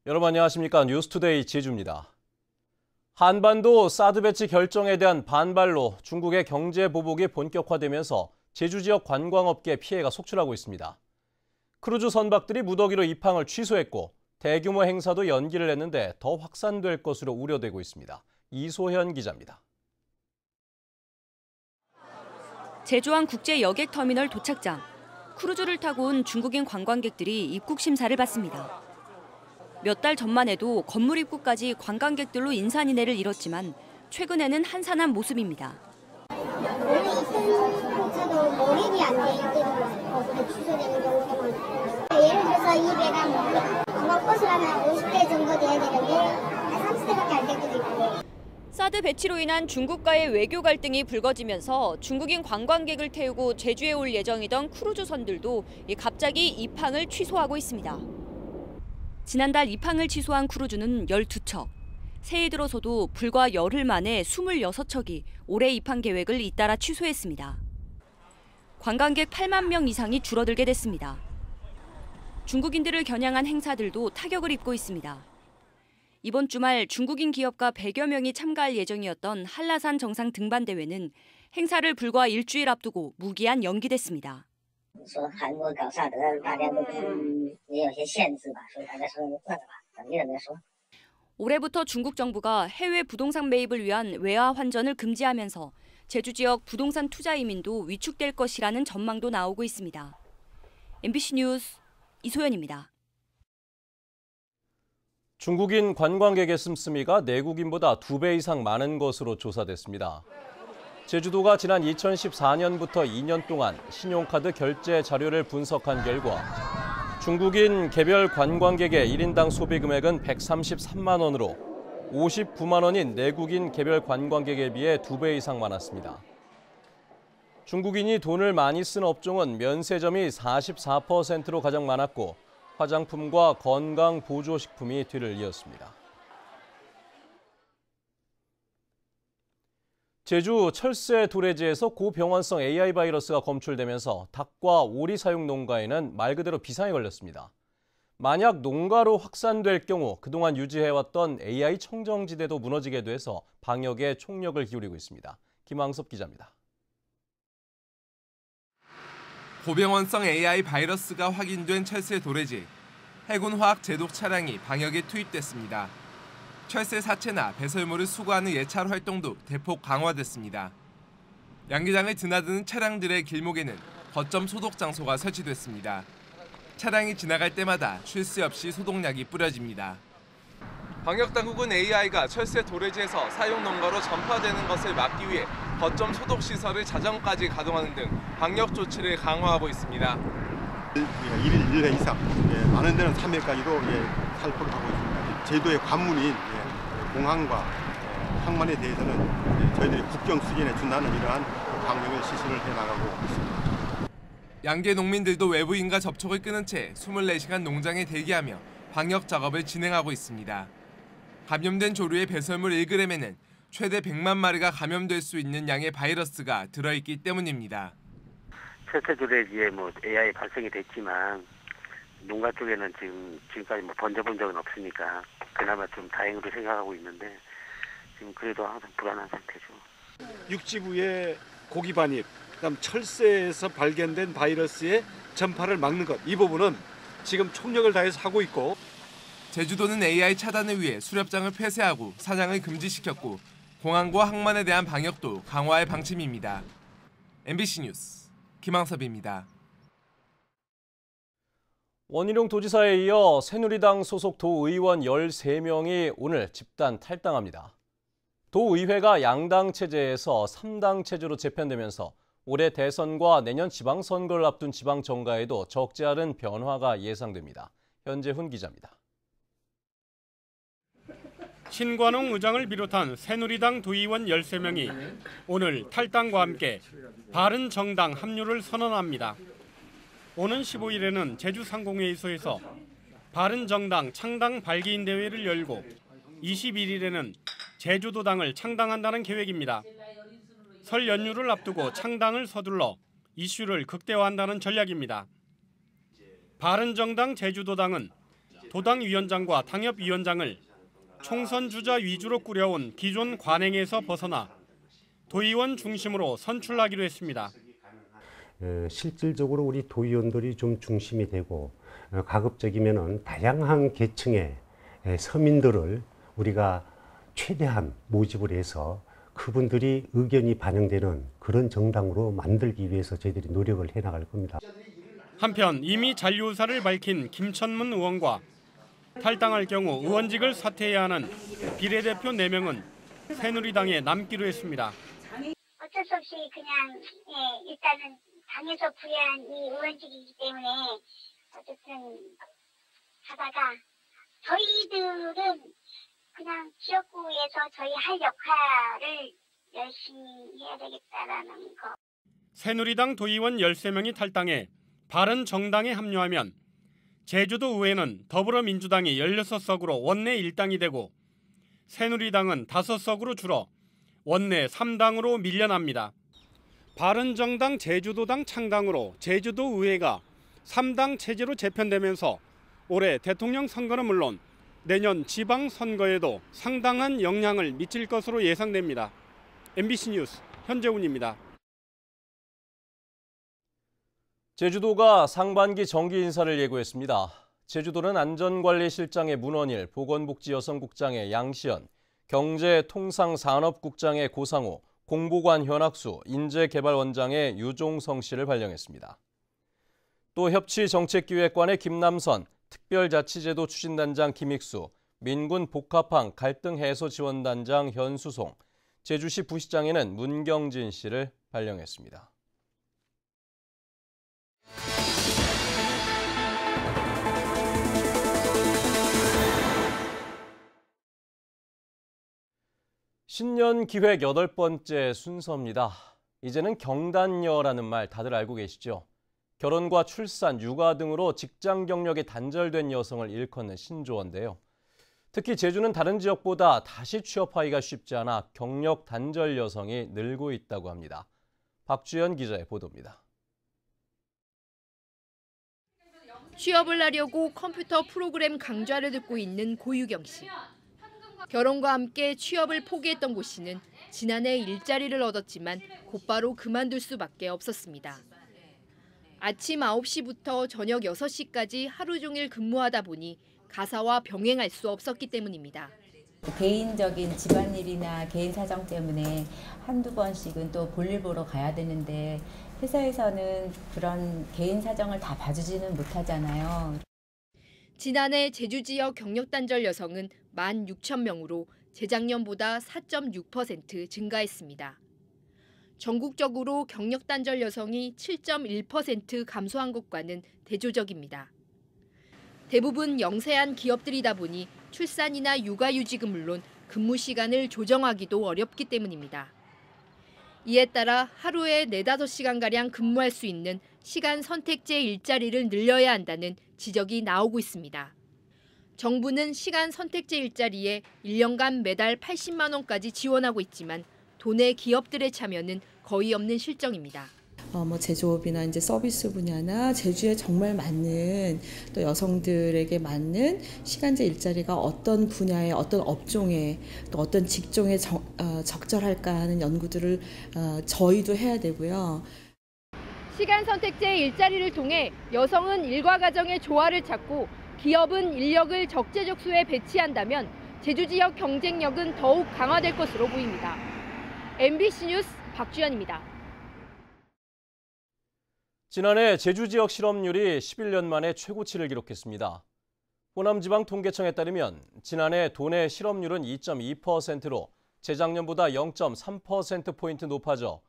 여러분 안녕하십니까? 뉴스투데이 제주입니다. 한반도 사드 배치 결정에 대한 반발로 중국의 경제 보복이 본격화되면서 제주 지역 관광업계 피해가 속출하고 있습니다. 크루즈 선박들이 무더기로 입항을 취소했고 대규모 행사도 연기를 했는데 더 확산될 것으로 우려되고 있습니다. 이소현 기자입니다. 제주항 국제 여객터미널 도착장. 크루즈를 타고 온 중국인 관광객들이 입국 심사를 받습니다. 몇 달 전만 해도 건물 입구까지 관광객들로 인산인해를 이뤘지만 최근에는 한산한 모습입니다. 원래 있던 저도 몰입이 안 돼 있거든요. 거기서 취소되는 경우가 많고. 예를 들어서 이 배가 관광버스라면 50대 정도 돼야 되는데 30대밖에 안 되거든요. 사드 배치로 인한 중국과의 외교 갈등이 불거지면서 중국인 관광객을 태우고 제주에 올 예정이던 크루즈선들도 갑자기 입항을 취소하고 있습니다. 지난달 입항을 취소한 크루즈는 12척. 새해 들어서도 불과 열흘 만에 26척이 올해 입항 계획을 잇따라 취소했습니다. 관광객 8만 명 이상이 줄어들게 됐습니다. 중국인들을 겨냥한 행사들도 타격을 입고 있습니다. 이번 주말 중국인 기업가 100여 명이 참가할 예정이었던 한라산 정상 등반 대회는 행사를 불과 일주일 앞두고 무기한 연기됐습니다. 说韩国搞萨德，大家都也有些限制吧，所以大家说算了吧，等一等再说。 올해부터 중국 정부가 해외 부동산 매입을 위한 외화 환전을 금지하면서 제주 지역 부동산 투자 이민도 위축될 것이라는 전망도 나오고 있습니다. MBC 뉴스 이소연입니다. 중국인 관광객의 씀씀이가 내국인보다 2배 이상 많은 것으로 조사됐습니다. 제주도가 지난 2014년부터 2년 동안 신용카드 결제 자료를 분석한 결과 중국인 개별 관광객의 1인당 소비 금액은 133만 원으로 59만 원인 내국인 개별 관광객에 비해 2배 이상 많았습니다. 중국인이 돈을 많이 쓴 업종은 면세점이 44%로 가장 많았고 화장품과 건강 보조식품이 뒤를 이었습니다. 제주 철새 도래지에서 고병원성 AI 바이러스가 검출되면서 닭과 오리 사육 농가에는 말 그대로 비상이 걸렸습니다. 만약 농가로 확산될 경우 그동안 유지해왔던 AI 청정지대도 무너지게 돼서 방역에 총력을 기울이고 있습니다. 김항섭 기자입니다. 고병원성 AI 바이러스가 확인된 철새 도래지. 해군 화학 제독 차량이 방역에 투입됐습니다. 철새 사체나 배설물을 수거하는 예찰 활동도 대폭 강화됐습니다. 양기장을 드나드는 차량들의 길목에는 거점 소독 장소가 설치됐습니다. 차량이 지나갈 때마다 쉴 새 없이 소독약이 뿌려집니다. 방역당국은 AI가 철새 도래지에서 사육 농가로 전파되는 것을 막기 위해 거점 소독 시설을 자정까지 가동하는 등 방역 조치를 강화하고 있습니다. 1일 1회 이상, 많은 데는 3회까지도 살포를 하고 있습니다. 제주도의 관문인 공항과 항만에 대해서는 저희들이 국경 수진해 준다는 이러한 방역을 실시를 해나가고 있습니다. 양계 농민들도 외부인과 접촉을 끊은 채 24시간 농장에 대기하며 방역 작업을 진행하고 있습니다. 감염된 조류의 배설물 1g에는 최대 100만 마리가 감염될 수 있는 양의 바이러스가 들어있기 때문입니다. 철새 도래지에 AI 발생이 됐지만 농가 쪽에는 지금까지 번져본 적은 없으니까 그나마 좀 다행으로 생각하고 있는데 지금 그래도 항상 불안한 상태죠. 육지부의 고기 반입, 그다음 철새에서 발견된 바이러스의 전파를 막는 것, 이 부분은 지금 총력을 다해서 하고 있고. 제주도는 AI 차단을 위해 수렵장을 폐쇄하고 사냥을 금지시켰고 공항과 항만에 대한 방역도 강화할 방침입니다. MBC 뉴스 김항섭입니다. 원희룡 도지사에 이어 새누리당 소속 도의원 13명이 오늘 집단 탈당합니다. 도의회가 양당 체제에서 3당 체제로 재편되면서 올해 대선과 내년 지방선거를 앞둔 지방정가에도 적지 않은 변화가 예상됩니다. 현재훈 기자입니다. 신관홍 의장을 비롯한 새누리당 도의원 13명이 오늘 탈당과 함께 바른정당 합류를 선언합니다. 오는 15일에는 제주 상공회의소에서 바른정당 창당 발기인 대회를 열고 21일에는 제주도당을 창당한다는 계획입니다. 설 연휴를 앞두고 창당을 서둘러 이슈를 극대화한다는 전략입니다. 바른정당 제주도당은 도당위원장과 당협위원장을 총선 주자 위주로 꾸려온 기존 관행에서 벗어나 도의원 중심으로 선출하기로 했습니다. 실질적으로 우리 도의원들이 좀 중심이 되고 가급적이면 다양한 계층의 서민들을 우리가 최대한 모집을 해서 그분들이 의견이 반영되는 그런 정당으로 만들기 위해서 저희들이 노력을 해나갈 겁니다. 한편 이미 잔류 의사를 밝힌 김천문 의원과 탈당할 경우 의원직을 사퇴해야 하는 비례대표 4명은 새누리당에 남기로 했습니다. 어쩔 수 없이 그냥 일단은 당에서 부여한 이 의원직이기 때문에 어쨌든 하다가 저희들은 그냥 지역구에서 저희 할 역할을 열심히 해야 되겠다라는 거. 새누리당 도의원 13명이 탈당해 바른정당에 합류하면 제주도 의회는 더불어민주당이 16석으로 원내 1당이 되고 새누리당은 5석으로 줄어 원내 3당으로 밀려납니다. 바른정당 제주도당 창당으로 제주도 의회가 3당 체제로 재편되면서 올해 대통령 선거는 물론 내년 지방선거에도 상당한 영향을 미칠 것으로 예상됩니다. MBC 뉴스 현재훈입니다. 제주도가 상반기 정기 인사를 예고했습니다. 제주도는 안전관리실장의 문원일, 보건복지여성국장의 양시연, 경제통상산업국장의 고상호, 공보관 현학수, 인재개발원장의 유종성 씨를 발령했습니다. 또 협치정책기획관의 김남선, 특별자치제도 추진단장 김익수, 민군복합항 갈등해소지원단장 현수송, 제주시 부시장에는 문경진 씨를 발령했습니다. 신년 기획 8번째 순서입니다. 이제는 경단녀라는 말 다들 알고 계시죠? 결혼과 출산, 육아 등으로 직장 경력이 단절된 여성을 일컫는 신조어인데요. 특히 제주는 다른 지역보다 다시 취업하기가 쉽지 않아 경력 단절 여성이 늘고 있다고 합니다. 박주연 기자의 보도입니다. 취업을 하려고 컴퓨터 프로그램 강좌를 듣고 있는 고유경 씨. 결혼과 함께 취업을 포기했던 고 씨는 지난해 일자리를 얻었지만 곧바로 그만둘 수밖에 없었습니다. 아침 9시부터 저녁 6시까지 하루 종일 근무하다 보니 가사와 병행할 수 없었기 때문입니다. 개인적인 집안일이나 개인 사정 때문에 한두 번씩은 또 볼일 보러 가야 되는데 회사에서는 그런 개인 사정을 다 봐주지는 못하잖아요. 지난해 제주 지역 경력 단절 여성은 16,000명으로 재작년보다 4.6% 증가했습니다. 전국적으로 경력 단절 여성이 7.1% 감소한 것과는 대조적입니다. 대부분 영세한 기업들이다 보니 출산이나 육아휴직은 물론 근무 시간을 조정하기도 어렵기 때문입니다. 이에 따라 하루에 4-5시간가량 근무할 수 있는 시간 선택제 일자리를 늘려야 한다는 지적이 나오고 있습니다. 정부는 시간 선택제 일자리에 1년간 매달 80만 원까지 지원하고 있지만 도내 기업들의 참여는 거의 없는 실정입니다. 제조업이나 이제 서비스 분야나 제주에 정말 맞는 또 여성들에게 맞는 시간제 일자리가 어떤 분야에 어떤 업종에 또 어떤 직종에 적절할까 하는 연구들을 저희도 해야 되고요. 시간 선택제 일자리를 통해 여성은 일과 가정의 조화를 찾고 기업은 인력을 적재적소에 배치한다면 제주 지역 경쟁력은 더욱 강화될 것으로 보입니다. MBC 뉴스 박주연입니다. 지난해 제주 지역 실업률이 11년 만에 최고치를 기록했습니다. 호남지방통계청에 따르면 지난해 도내 실업률은 2.2%로 재작년보다 0.3%포인트 높아져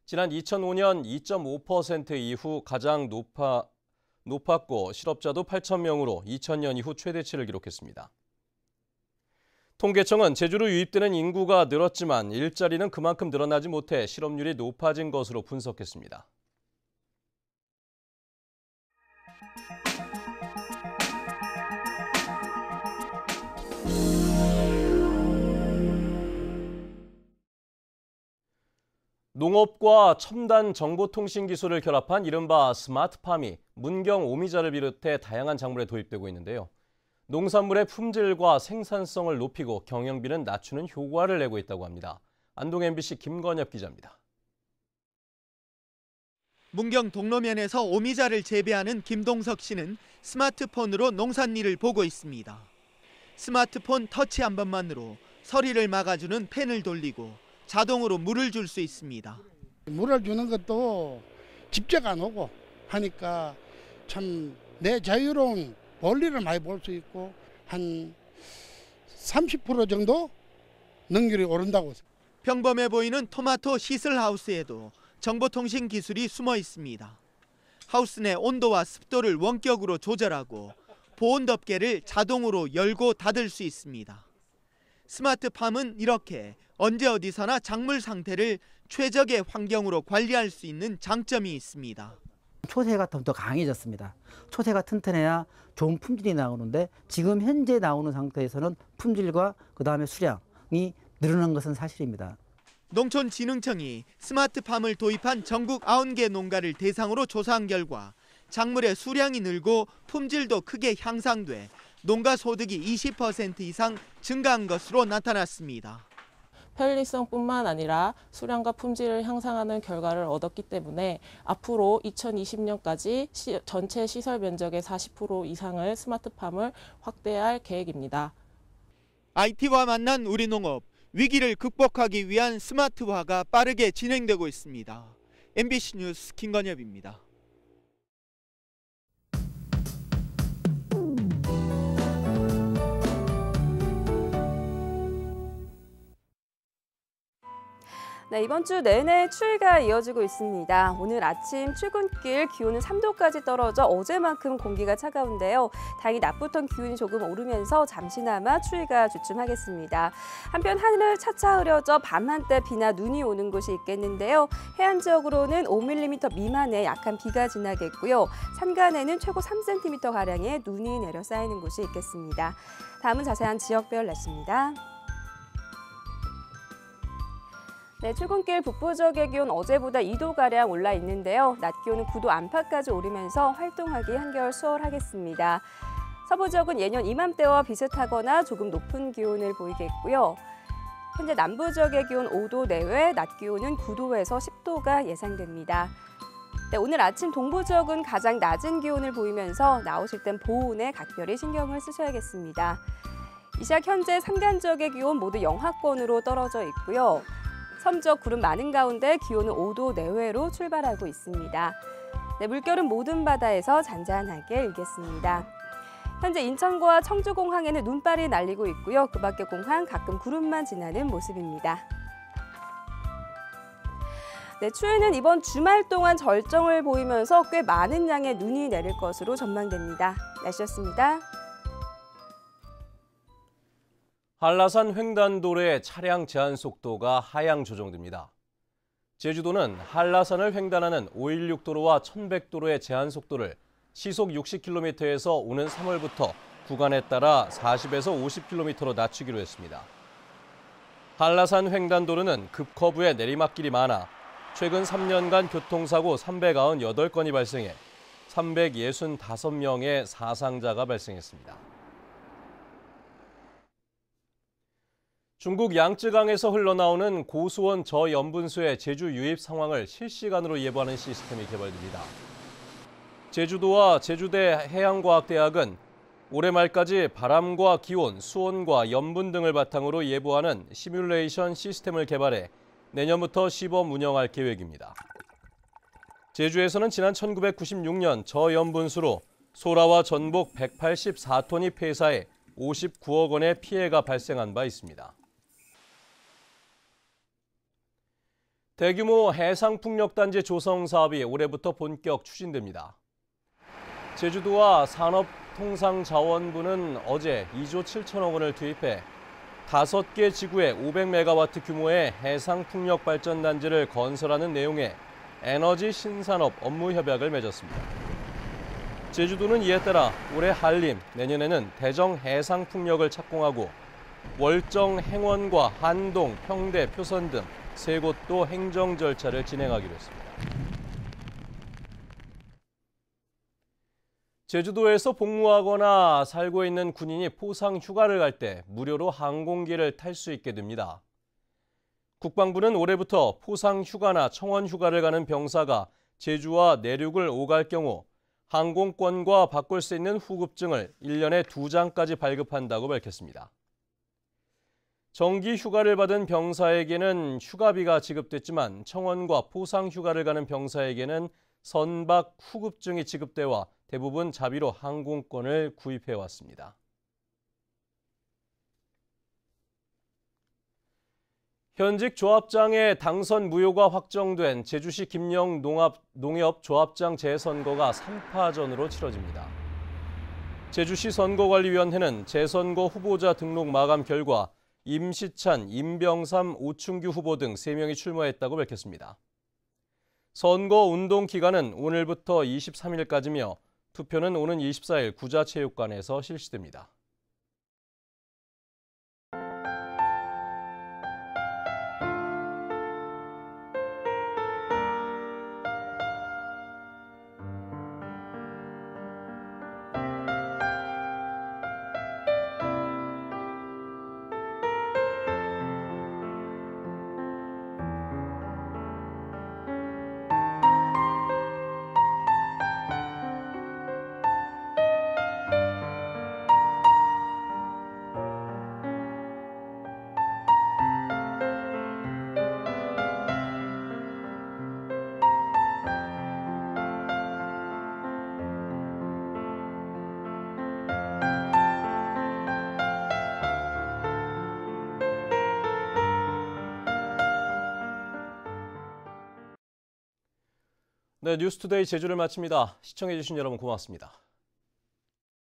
지난 2005년 2.5% 이후 가장 높았고 실업자도 8,000명으로 2000년 이후 최대치를 기록했습니다. 통계청은 제주로 유입되는 인구가 늘었지만 일자리는 그만큼 늘어나지 못해 실업률이 높아진 것으로 분석했습니다. 농업과 첨단 정보통신 기술을 결합한 이른바 스마트팜이 문경 오미자를 비롯해 다양한 작물에 도입되고 있는데요. 농산물의 품질과 생산성을 높이고 경영비는 낮추는 효과를 내고 있다고 합니다. 안동 MBC 김건엽 기자입니다. 문경 동로면에서 오미자를 재배하는 김동석 씨는 스마트폰으로 농산일을 보고 있습니다. 스마트폰 터치 한 번만으로 서리를 막아주는 팬을 돌리고 자동으로 물을 줄 수 있습니다. 물을 주는 것도 직접 안 오고 하니까 참 내 자유로운 볼일을 많이 볼 수 있고 한 30% 정도 능률이 오른다고. 평범해 보이는 토마토 시슬하우스에도 정보통신 기술이 숨어 있습니다. 하우스 내 온도와 습도를 원격으로 조절하고 보온덮개를 자동으로 열고 닫을 수 있습니다. 스마트팜은 이렇게 언제 어디서나 작물 상태를 최적의 환경으로 관리할 수 있는 장점이 있습니다. 초세가 더 강해졌습니다. 초세가 튼튼해야 좋은 품질이 나오는데 지금 현재 나오는 상태에서는 품질과 그다음에 수량이 늘어난 것은 사실입니다. 농촌진흥청이 스마트팜을 도입한 전국 90개 농가를 대상으로 조사한 결과 작물의 수량이 늘고 품질도 크게 향상돼 농가 소득이 20% 이상 증가한 것으로 나타났습니다. 편리성뿐만 아니라 수량과 품질을 향상하는 결과를 얻었기 때문에 앞으로 2020년까지 전체 시설 면적의 40% 이상을 스마트팜을 확대할 계획입니다. IT와 만난 우리 농업, 위기를 극복하기 위한 스마트화가 빠르게 진행되고 있습니다. MBC 뉴스 김건엽입니다. 네, 이번 주 내내 추위가 이어지고 있습니다. 오늘 아침 출근길 기온은 3도까지 떨어져 어제만큼 공기가 차가운데요. 다행히 낮부터 기온이 조금 오르면서 잠시나마 추위가 주춤하겠습니다. 한편 하늘 차차 흐려져 밤 한때 비나 눈이 오는 곳이 있겠는데요. 해안 지역으로는 5mm 미만의 약한 비가 지나겠고요. 산간에는 최고 3cm가량의 눈이 내려 쌓이는 곳이 있겠습니다. 다음은 자세한 지역별 날씨입니다. 네, 출근길 북부 지역의 기온 어제보다 2도가량 올라 있는데요. 낮 기온은 9도 안팎까지 오르면서 활동하기 한결 수월하겠습니다. 서부 지역은 예년 이맘때와 비슷하거나 조금 높은 기온을 보이겠고요. 현재 남부 지역의 기온 5도 내외, 낮 기온은 9도에서 10도가 예상됩니다. 네, 오늘 아침 동부 지역은 가장 낮은 기온을 보이면서 나오실 땐 보온에 각별히 신경을 쓰셔야겠습니다. 이 시각 현재 산간 지역의 기온 모두 영하권으로 떨어져 있고요. 섬 지역 구름 많은 가운데 기온은 5도 내외로 출발하고 있습니다. 네, 물결은 모든 바다에서 잔잔하게 일겠습니다. 현재 인천과 청주공항에는 눈발이 날리고 있고요. 그 밖의 공항 가끔 구름만 지나는 모습입니다. 네, 추위는 이번 주말 동안 절정을 보이면서 꽤 많은 양의 눈이 내릴 것으로 전망됩니다. 날씨였습니다. 한라산 횡단도로의 차량 제한 속도가 하향 조정됩니다. 제주도는 한라산을 횡단하는 516도로와 1100도로의 제한 속도를 시속 60km에서 오는 3월부터 구간에 따라 40에서 50km로 낮추기로 했습니다. 한라산 횡단도로는 급커브에 내리막길이 많아 최근 3년간 교통사고 398건이 발생해 365명의 사상자가 발생했습니다. 중국 양쯔강에서 흘러나오는 고수원 저염분수의 제주 유입 상황을 실시간으로 예보하는 시스템이 개발됩니다. 제주도와 제주대 해양과학대학은 올해 말까지 바람과 기온, 수온과 염분 등을 바탕으로 예보하는 시뮬레이션 시스템을 개발해 내년부터 시범 운영할 계획입니다. 제주에서는 지난 1996년 저염분수로 소라와 전복 184톤이 폐사해 59억 원의 피해가 발생한 바 있습니다. 대규모 해상풍력단지 조성 사업이 올해부터 본격 추진됩니다. 제주도와 산업통상자원부는 어제 2조 7천억 원을 투입해 5개 지구에 500메가와트 규모의 해상풍력 발전단지를 건설하는 내용의 에너지 신산업 업무 협약을 맺었습니다. 제주도는 이에 따라 올해 한림, 내년에는 대정 해상풍력을 착공하고 월정 행원과 한동, 평대, 표선 등 3곳도 행정 절차를 진행하기로 했습니다. 제주도에서 복무하거나 살고 있는 군인이 포상 휴가를 갈 때 무료로 항공기를 탈 수 있게 됩니다. 국방부는 올해부터 포상 휴가나 청원 휴가를 가는 병사가 제주와 내륙을 오갈 경우 항공권과 바꿀 수 있는 후급증을 1년에 2장까지 발급한다고 밝혔습니다. 정기 휴가를 받은 병사에게는 휴가비가 지급됐지만 청원과 포상 휴가를 가는 병사에게는 선박 후급증이 지급돼와 대부분 자비로 항공권을 구입해왔습니다. 현직 조합장의 당선 무효가 확정된 제주시 김영 농협 조합장 재선거가 3파전으로 치러집니다. 제주시 선거관리위원회는 재선거 후보자 등록 마감 결과 임시찬, 임병삼, 오충규 후보 등 3명이 출마했다고 밝혔습니다. 선거 운동 기간은 오늘부터 23일까지며 투표는 오는 24일 구자체육관에서 실시됩니다. 네, 뉴스투데이 제주를 마칩니다. 시청해주신 여러분 고맙습니다.